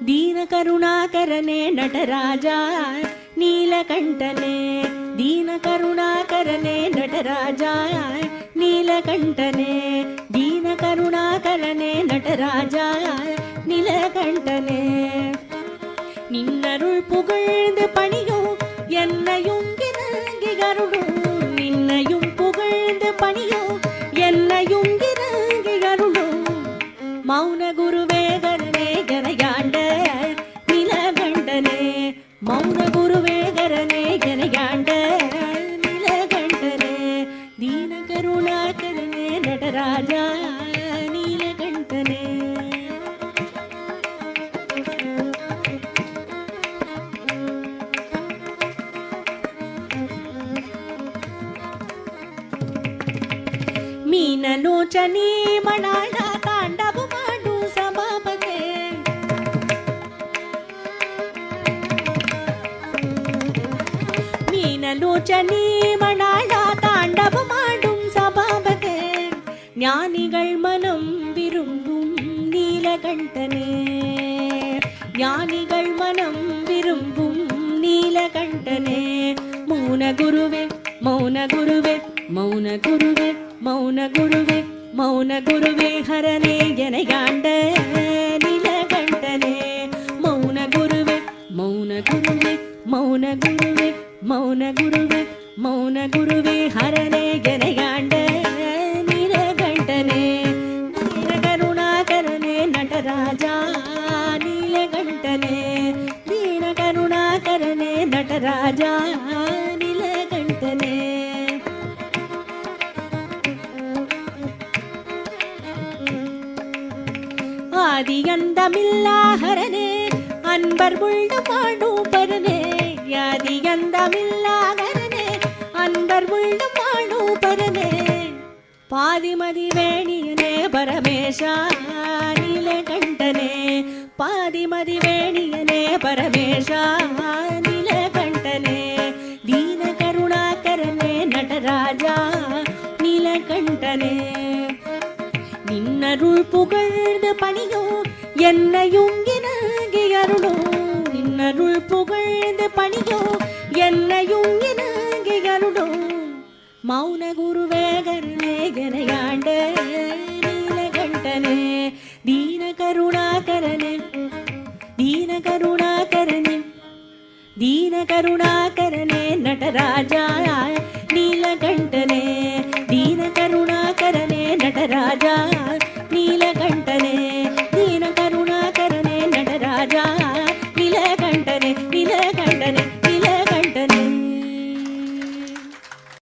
ದೀನ ಕರುಣಾಕರನೆ ನಟರಾಜ ನೀಲಕಂಠನೆ, ದೀನ ಕರುಣಾಕರನೆ ನಟರಾಜ ನೀಲಕಂಠನೆ, ದೀನ ಕರುಣಾಕರನೆ ನಟರಾಜ நீலகண்டனே. நின்னருள் புகழ்ந்து பணியோ என்னையும் இறங்கி அருளும், நின்னையும் புகழ்ந்து பணியோ என்னையும் இறங்கி அருளும். மௌன குருவே கரனே கரையாண்ட நீலகண்டனே, மௌன குருவே கரனே கரையாண்ட நீலகண்டனே, தீன கருணாகரனே நடராஜா நீலகண்டனே. ಮೀನಲೋಚನೆ ಮಣಾಳ ತಾಂಡವ ಮಾಡು ಸಭಾಪತೆ, ಮೀನಲೋಚನೆ ಮಣಾಳ தாண்டவ மாடும் சபாபதே, ஞானிகள் மனம் விரும்பும் நீலகண்டனே, ஞானிகள் மனம் விரும்பும் நீலகண்டனே. மௌன குருவே மௌன குருவே மௌன குருவே மௌன குருவே மௌன குருவே ஹரனே எனையாண்ட நீலகண்டனே, மௌன குருவே மௌன குருவே மௌன குருவே மௌன குருவே மௌன குருவே ஹரனே எனையாண்ட நீலகண்டனே, தீன கருணாகரனே நடராஜா நீலகண்டனே, தீன கருணாகரனே நடராஜா நீலகண்டனே. ஆதி அந்தமில்லாஹரனே அன்பர் உள்ள மாடும் பரனே, ஆதி அந்தமில்லாஹரனே அன்பர் உள்ள மாடும் பரனே. பாதிமதி வேணியனே பரமேஷா நீலகண்டனே, பாதிமதி வேணியனே பரமேஷா நீலகண்டனே, தீன கருணாகரனே நடராஜா நீலகண்டனே. நின்னருள் புகழ்ந்து பணியோ என்னையும் இறங்கி அருளும், நின்னருள் புகழ்ந்து பணியோ என்னையும் இறங்கி அருளும். மௌன குருவே கருணே கரையாண்ட நீலகண்டனே, தீன கருணாகரனே தீன கருணாகரனே தீன கருணாகரனே நடராஜா நீலகண்டனே, தீன கருணாகரனே நடராஜா நீலகண்டனே, தீன கருணாகரனே நடராஜா